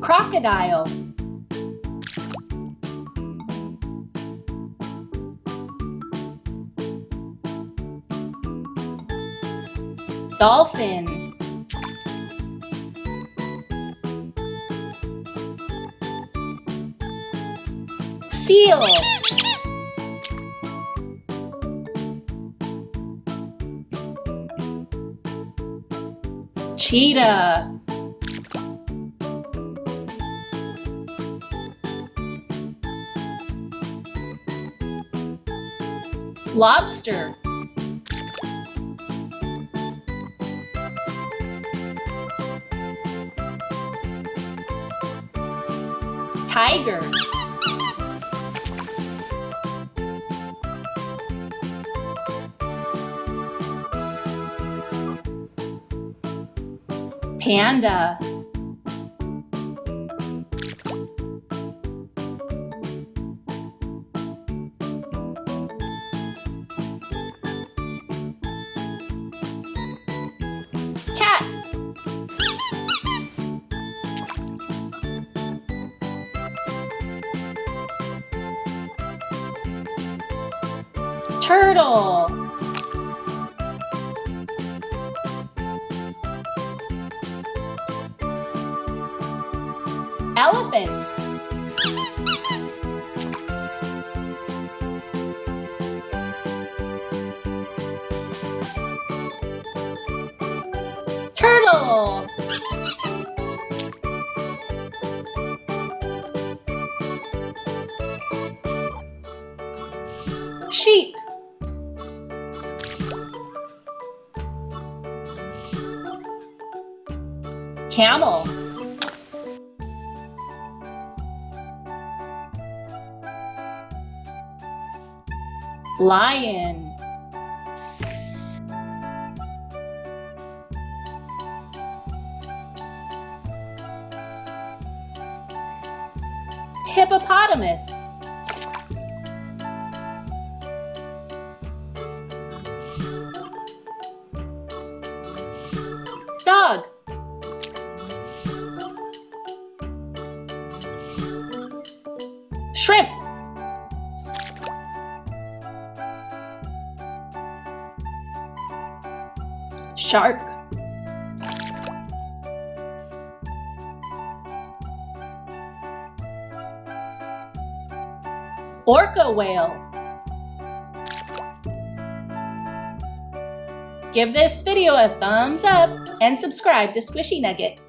Crocodile. Dolphin. Seal. Cheetah. Lobster. Tiger. Panda. Cat. Turtle. Elephant. Turtle. Sheep. Camel. Lion. Hippopotamus. Dog. Shrimp. Shark. Orca whale. Give this video a thumbs up and subscribe to Squishee Nugget.